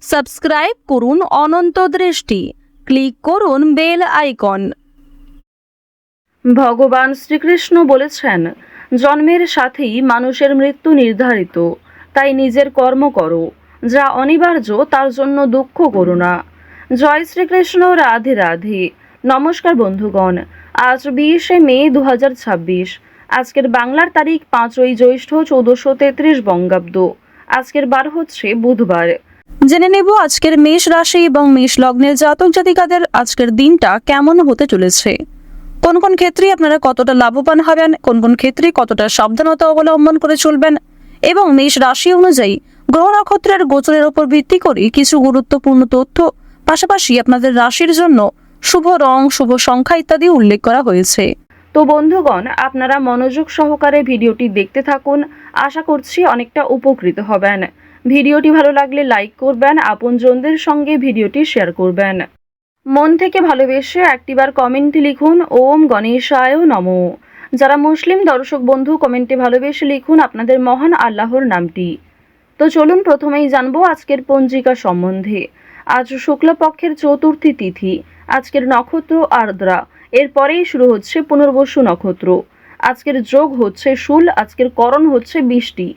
Subscribe করুন অনন্ত দৃষ্টি, click করুন বেল আইকন। ভগবান শ্রীকৃষ্ণ বলেছেন, জন্মের সাথেই মানুষের মৃত্যু নির্ধারিত, তাই নিজের কর্ম করো, যা অনিবার্য তার জন্য দুঃখ করো না। জয় শ্রীকৃষ্ণ, রাধে রাধে। নমস্কার বন্ধুগণ, আজ 20শে মে 2026। আজকের বাংলার তারিখ 5ই জ্যৈষ্ঠ 1433 বঙ্গাব্দ। আজকের বার হচ্ছে বুধবার। জেনে নেব আজকের মেষ রাশি এবং মেষ লগ্নের জাতক জাতিকাদের আজকের দিনটা কেমন হতে চলেছে। কোন কোন ক্ষেত্রে আপনারা কতটা লাভবান হবেন, কোন কোন ক্ষেত্রে কতটা সাবধানতা অবলম্বন করে চলবেন, এবং মেষ রাশি অনুযায়ী গ্রহ নক্ষত্রের গোচরের উপর ভিত্তি করে কিছু গুরুত্বপূর্ণ তথ্য, পাশাপাশি আপনাদের রাশির জন্য শুভ রং, শুভ সংখ্যা ইত্যাদি উল্লেখ করা হয়েছে। তো বন্ধুগণ, আপনারা মনোযোগ সহকারে ভিডিওটি দেখতে থাকুন। আশা করছি অনেকটা উপকৃত হবেন। ভিডিওটি ভালো লাগলে লাইক করবেন, আপনজনদের সঙ্গে ভিডিওটি শেয়ার করবেন। মন থেকে ভালোবেসে একটিবার কমেন্টে লিখুন ওম গণেশায় নমো। যারা মুসলিম দর্শক বন্ধু, কমেন্টে ভালোবেসে লিখুন আপনাদের মহান আল্লাহর নামটি। তো চলুন প্রথমেই জানবো আজকের পঞ্জিকা সম্বন্ধে। আজ শুক্লপক্ষের চতুর্থী তিথি। আজকের নক্ষত্র আর্দ্রা, এরপরেই শুরু হচ্ছে পুনর্বসু নক্ষত্র। আজকের যোগ হচ্ছে শূল, আজকের করণ হচ্ছে বৃষ্টি।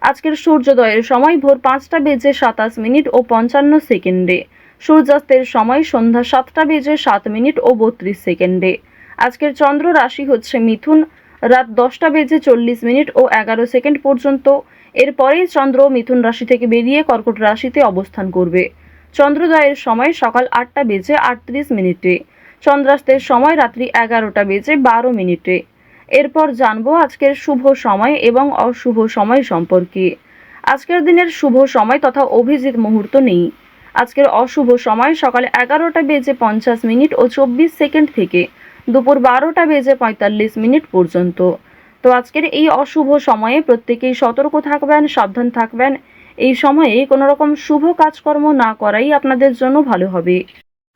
আজকের সূর্যোদয়ের সময় ভোর 5টা বেজে 27 মিনিট ও 55 সেকেন্ডে। সূর্যাস্তের সময় সন্ধ্যা 7টা বেজে 7 মিনিট ও 32 সেকেন্ডে। আজকের চন্দ্র রাশি হচ্ছে মিথুন, রাত 10টা বেজে 40 মিনিট ও 11 সেকেন্ড পর্যন্ত। এরপরেই চন্দ্র মিথুন রাশি থেকে বেরিয়ে কর্কট রাশিতে অবস্থান করবে। চন্দ্রোদয়ের সময় সকাল 8টা বেজে 38 মিনিটে। চন্দ্রাস্তের সময় রাত্রি 11টা বেজে 12 মিনিটে। এরপর জানবো আজকের শুভ সময় এবং অশুভ সময় সম্পর্কে। আজকের দিনের শুভ সময় তথা অভিজিৎ মুহূর্ত নেই। আজকের অশুভ সময় সকাল 11টা বেজে 50 মিনিট ও 24 সেকেন্ড থেকে দুপুর 12টা বেজে 45 মিনিট পর্যন্ত। তো আজকের এই অশুভ সময়ে প্রত্যেকেই সতর্ক থাকবেন, সাবধান থাকবেন। এই সময়ে কোনো রকম শুভ কাজকর্ম না করাই আপনাদের জন্য ভালো হবে।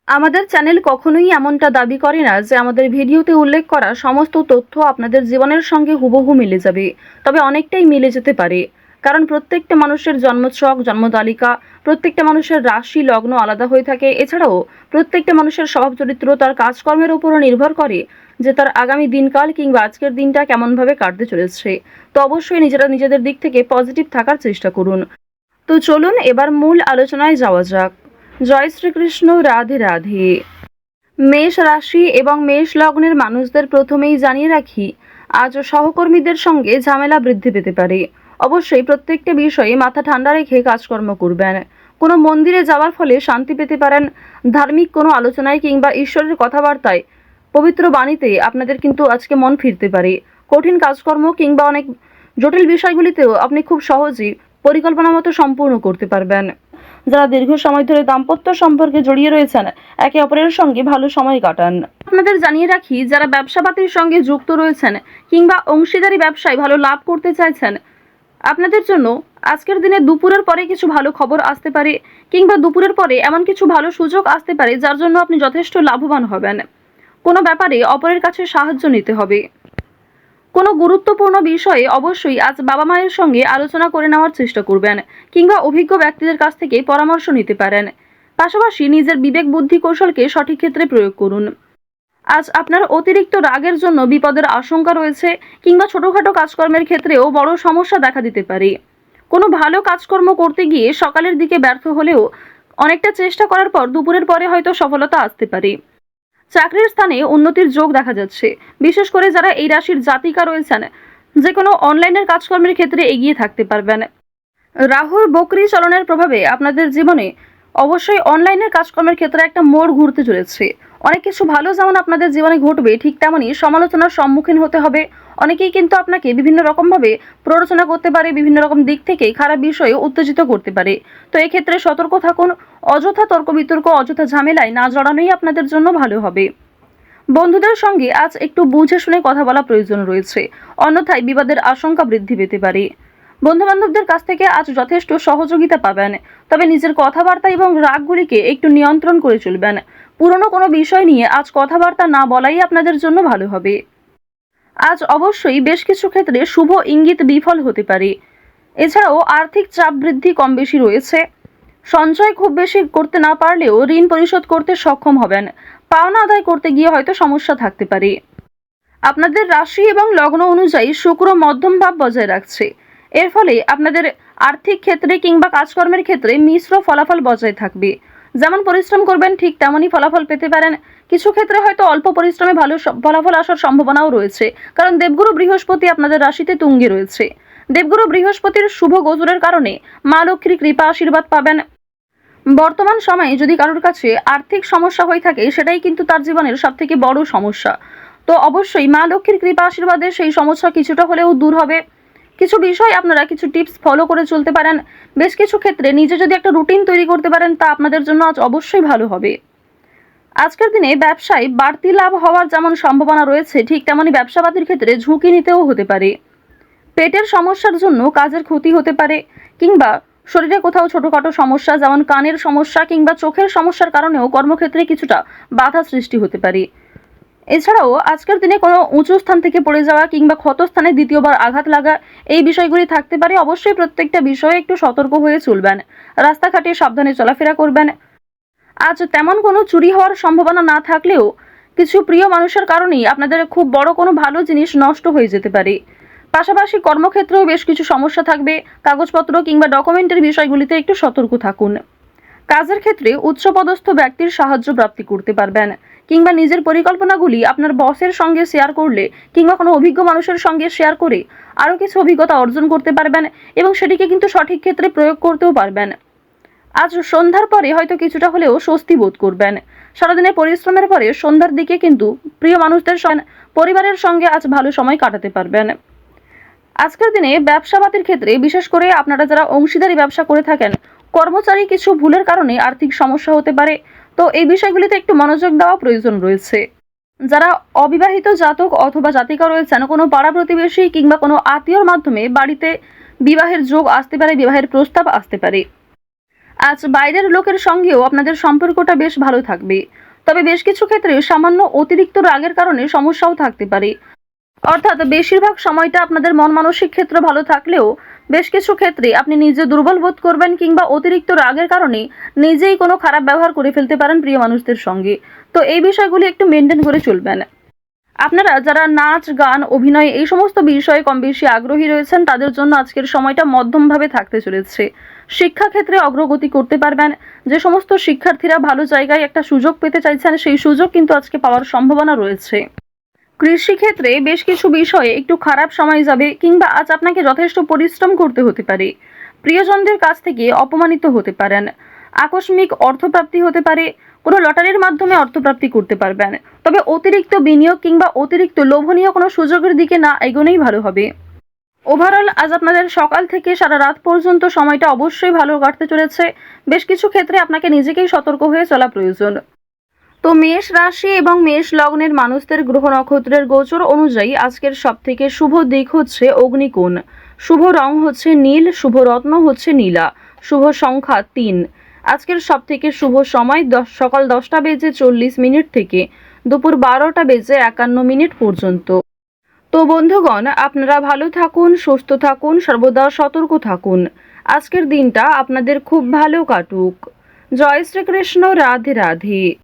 আমাদের চ্যানেল কখনোই এমনটা দাবি করে না যে আমাদের ভিডিওতে উল্লেখ করা সমস্ত তথ্য আপনাদের জীবনের সঙ্গে হুবহু মিলে যাবে, তবে অনেকটাই মিলে যেতে পারে। কারণ প্রত্যেকটা মানুষের জন্মছক, জন্মতালিকা, প্রত্যেকটা মানুষের রাশি লগ্ন আলাদা হয়ে থাকে। এছাড়াও প্রত্যেকটা মানুষের স্বভাব চরিত্র তার কাজকর্মের উপরও নির্ভর করে যে তার আগামী দিনকাল কিংবা আজকের দিনটা কেমনভাবে কাটতে চলেছে। তো অবশ্যই নিজেরা নিজেদের দিক থেকে পজিটিভ থাকার চেষ্টা করুন। তো চলুন এবার মূল আলোচনায় যাওয়া যাক। জয় শ্রীকৃষ্ণ, রাধে রাধে। মেষ রাশি এবং মেষ লগ্নের মানুষদের প্রথমেই জানিয়ে রাখি, আজ সহকর্মীদের সঙ্গে ঝামেলা বৃদ্ধি পেতে পারে। অবশ্যই প্রত্যেকটা বিষয়ে মাথা ঠান্ডা রেখে কাজকর্ম করবেন। কোনো মন্দিরে যাওয়ার ফলে শান্তি পেতে পারেন। ধার্মিক কোনো আলোচনায় কিংবা ঈশ্বরের কথাবার্তায়, পবিত্র বাণীতে আপনাদের কিন্তু আজকে মন ফিরতে পারে। কঠিন কাজকর্ম কিংবা অনেক জটিল বিষয়গুলিতেও আপনি খুব সহজেই পরিকল্পনা মতো সম্পূর্ণ করতে পারবেন। যারা দীর্ঘ সময় ধরে দাম্পত্য সম্পর্কে জড়িয়ে রয়েছেন, একে অপরের সঙ্গে ভালো সময় কাটান। আপনাদের জানিয়ে রাখি, যারা ব্যবসাপাতির সঙ্গে যুক্ত রয়েছেন কিংবা অংশীদারি ব্যবসায় ভালো লাভ করতে চাইছেন, আপনাদের জন্য আজকের দিনে দুপুরের পরে কিছু ভালো খবর আসতে পারে কিংবা দুপুরের পরে এমন কিছু ভালো সুযোগ আসতে পারে যার জন্য আপনি যথেষ্ট লাভবান হবেন। কোনো ব্যাপারে অপরের কাছে সাহায্য নিতে হবে। কোনো গুরুত্বপূর্ণ বিষয়ে অবশ্যই আজ বাবা মায়ের সঙ্গে আলোচনা করে নেওয়ার চেষ্টা করবেন কিংবা অভিজ্ঞ ব্যক্তিদের কাছ থেকে পরামর্শ নিতে পারেন। পাশাপাশি নিজের বিবেক বুদ্ধি কৌশলকে সঠিক ক্ষেত্রে প্রয়োগ করুন। আজ আপনার অতিরিক্ত রাগের জন্য বিপদের আশঙ্কা রয়েছে কিংবা ছোটখাটো কাজকর্মের ক্ষেত্রেও বড় সমস্যা দেখা দিতে পারে। কোনো ভালো কাজকর্ম করতে গিয়ে সকালের দিকে ব্যর্থ হলেও অনেকটা চেষ্টা করার পর দুপুরের পরে হয়তো সফলতা আসতে পারে। চাকরির স্থানে উন্নতির যোগ দেখা যাচ্ছে। বিশেষ করে যারা এই রাশির জাতিকা রয়েছেন, যে কোনো অনলাইনের কাজকর্মের ক্ষেত্রে এগিয়ে থাকতে পারবেন। রাহুর বকরি চলনের প্রভাবে আপনাদের জীবনে অবশ্যই অনলাইনের কাজকর্মের ক্ষেত্রে একটা মোড় ঘুরতে চলেছে। অনেক কিছু ভালো যেমন আপনাদের জীবনে ঘটবে, ঠিক তেমনই সমালোচনার সম্মুখীন হতে হবে। অনেকেই কিন্তু আপনাকে বিভিন্ন রকমভাবে প্ররোচনা করতে পারে, বিভিন্ন রকম দিক থেকে খারাপ বিষয়ে উত্তেজিত করতে পারে। তো এক্ষেত্রে সতর্ক থাকুন। অযথা তর্ক বিতর্ক, অযথা ঝামেলায় না জড়ানোই আপনাদের জন্য ভালো হবে। বন্ধুদের সঙ্গে আজ একটু বুঝে শুনে কথা বলা প্রয়োজন রয়েছে, অন্যথায় বিবাদের আশঙ্কা বৃদ্ধি পেতে পারে। বন্ধুবান্ধবদের কাছ থেকে আজ যথেষ্ট সহযোগিতা পাবেন, তবে নিজের কথাবার্তা এবং রাগগুলিকে একটু নিয়ন্ত্রণ করে চলবেন। পুরনো কোনো বিষয় নিয়ে আজ কথাবার্তা না বলাই আপনাদের জন্য ভালো হবে। আজ অবশ্যই বেশ কিছু ক্ষেত্রে শুভ ইঙ্গিত বিফল হতে পারে। এছাড়াও আর্থিক চাপ বৃদ্ধি কম বেশি রয়েছে। সঞ্চয় খুব বেশি করতে না পারলেও ঋণ পরিশোধ করতে সক্ষম হবেন। পাওনা আদায় করতে গিয়ে হয়তো সমস্যা থাকতে পারে। আপনাদের রাশি এবং লগ্ন অনুযায়ী শুক্র মধ্যম ভাব বজায় রাখছে। এর ফলে আপনাদের আর্থিক ক্ষেত্রে কিংবা কাজকর্মের ক্ষেত্রে মিশ্র ফলাফল বজায় থাকবে। যেমন পরিশ্রম করবেন ঠিক তেমনই ফলাফল পেতে পারেন। কিছু ক্ষেত্রে হয়তো অল্প পরিশ্রমে ভালো ফলাফল আসার সম্ভাবনাও রয়েছে, কারণ দেবগুরু বৃহস্পতি আপনাদের রাশিতে তুঙ্গে রয়েছে। দেবগুরু বৃহস্পতির শুভ গোচরের কারণে মা লক্ষ্মীর কৃপা আশীর্বাদ পাবেন। বর্তমান সময়ে যদি কারোর কাছে আর্থিক সমস্যা হয়ে থাকে, সেটাই কিন্তু তার জীবনের সবথেকে বড় সমস্যা। তো অবশ্যই মা লক্ষ্মীর কৃপা আশীর্বাদে সেই সমস্যা কিছুটা হলেও দূর হবে। কিছু বিষয় আপনারা কিছু টিপস ফলো করে চলতে পারেন। বেশ কিছু ক্ষেত্রে নিজে যদি একটা রুটিন তৈরি করতে পারেন, তা আপনাদের জন্য আজ অবশ্যই ভালো হবে। আজকের দিনে ব্যবসায় বাড়তি লাভ হওয়ার যেমন সম্ভাবনা রয়েছে, ঠিক তেমনই ব্যবসাবাদীর ক্ষেত্রে ঝুঁকি নিতেও হতে পারে। পেটের সমস্যার জন্য কাজের ক্ষতি হতে পারে, কিংবা শরীরে কোথাও ছোটখাটো সমস্যা যেমন কানের সমস্যা কিংবা চোখের সমস্যার কারণেও কর্মক্ষেত্রে কিছুটা বাধা সৃষ্টি হতে পারে। এছাড়াও আজকের দিনে কোনো উঁচু স্থান থেকে পড়ে যাওয়া কিংবা ক্ষতস্থানে দ্বিতীয়বার আঘাত লাগা, এই বিষয়গুলি থাকতে পারে। অবশ্যই প্রত্যেকটা বিষয়ে একটু সতর্ক হয়ে চলবেন। রাস্তাঘাটে সাবধানে চলাফেরা করবেন। আজ তেমন কোনো চুরি হওয়ার সম্ভাবনা না থাকলেও কিছু প্রিয় মানুষের কারণেই আপনাদের খুব বড় কোনো ভালো জিনিস নষ্ট হয়ে যেতে পারে। পাশাপাশি কর্মক্ষেত্রেও বেশ কিছু সমস্যা থাকবে। কাগজপত্র কিংবা ডকুমেন্টের বিষয়গুলিতে একটু সতর্ক থাকুন। কাজের ক্ষেত্রে উচ্চপদস্থ ব্যক্তির সাহায্য প্রাপ্তি করতে পারবেন, কিংবা নিজের পরিকল্পনাগুলি আপনার বসের সঙ্গে শেয়ার করলে কিংবা কোনো অভিজ্ঞ মানুষের সঙ্গে শেয়ার করে আরও কিছু অভিজ্ঞতা অর্জন করতে পারবেন এবং সেটিকে কিন্তু সঠিক ক্ষেত্রে প্রয়োগ করতেও পারবেন। আজ সন্ধ্যার পরে হয়তো কিছুটা হলেও স্বস্তি বোধ করবেন। সারাদিনের পরিশ্রমের পরে সন্ধ্যার দিকে কিন্তু প্রিয় মানুষদের সঙ্গে পরিবারের সঙ্গে আজ ভালো সময় কাটাতে পারবেন। আজকের দিনে ব্যবসাবাদীর ক্ষেত্রে বিশেষ করে আপনারা যারা অংশীদারি ব্যবসা করে থাকেন, কর্মচারী কিছু ভুলের কারণে আর্থিক সমস্যা হতে পারে। তো এই বিষয়গুলিতে একটু মনোযোগ দেওয়া প্রয়োজন রয়েছে। যারা অবিবাহিত জাতক অথবা জাতিকা রয়েছেন, কোনো পাড়া প্রতিবেশী কিংবা কোনো আত্মীয়র মাধ্যমে বাড়িতে বিবাহের যোগ আসতে পারে, বিবাহের প্রস্তাব আসতে পারে। আজ বাইরের লোকের সঙ্গেও আপনাদের সম্পর্কটা বেশ ভালো থাকবে। তবে বেশ কিছু ক্ষেত্রে সামান্য অতিরিক্ত রাগের কারণে সমস্যাও থাকতে পারে। অর্থাৎ বেশিরভাগ সময়টা আপনাদের মন মানসিক ক্ষেত্র ভালো থাকলেও বেশ কিছু ক্ষেত্রে আপনি নিজে দুর্বল বোধ করবেন, কিংবা অতিরিক্ত রাগের কারণে নিজেই কোনো খারাপ ব্যবহার করে ফেলতে পারেন প্রিয় মানুষদের সঙ্গে। তো এই বিষয়গুলি একটু মেনটেন করে চলবেন। আপনারা যারা নাচ, গান, অভিনয় এই সমস্ত বিষয়ে কম বেশি আগ্রহী রয়েছেন, তাদের জন্য আজকের সময়টা মধ্যমভাবে থাকতে চলেছে। শিক্ষাক্ষেত্রে অগ্রগতি করতে পারবেন। যে সমস্ত শিক্ষার্থীরা ভালো জায়গায় একটা সুযোগ পেতে চাইছেন, সেই সুযোগ কিন্তু আজকে পাওয়ার সম্ভাবনা রয়েছে। কৃষিক্ষেত্রে বেশ কিছু বিষয়ে একটু খারাপ সময় যাবে, কিংবা আজ আপনাকে যথেষ্ট পরিশ্রম করতে হতে পারে। প্রিয়জনদের কাছ থেকে অপমানিত হতে পারেন। আকস্মিক অর্থপ্রাপ্তি হতে পারে। কোনো লটারির মাধ্যমে অর্থপ্রাপ্তি করতে পারবেন। তবে অতিরিক্ত বিনিয়োগ কিংবা অতিরিক্ত লোভনীয় কোনো সুযোগের দিকে না এগোনোই ভালো হবে। ওভারঅল আজ আপনাদের সকাল থেকে সারা রাত পর্যন্ত সময়টা অবশ্যই ভালো কাটতে চলেছে। বেশ কিছু ক্ষেত্রে আপনাকে নিজেকেই সতর্ক হয়ে চলা প্রয়োজন। তো মেষ রাশি এবং মেষ লগ্নের মানুষদের গ্রহ নক্ষত্রের গোচর অনুযায়ী আজকের সবথেকে শুভ দিক হচ্ছে অগ্নিকোণ। শুভ রং হচ্ছে নীল, শুভ রত্ন হচ্ছে নীলা, শুভ সংখ্যা 3। আজকের সবথেকে শুভ সময় সকাল 10:40 থেকে দুপুর 12:51 পর্যন্ত। তো বন্ধুগণ, আপনারা ভালো থাকুন, সুস্থ থাকুন, সর্বদা সতর্ক থাকুন। আজকের দিনটা আপনাদের খুব ভালো কাটুক। জয় শ্রীকৃষ্ণ। রাধে রাধে।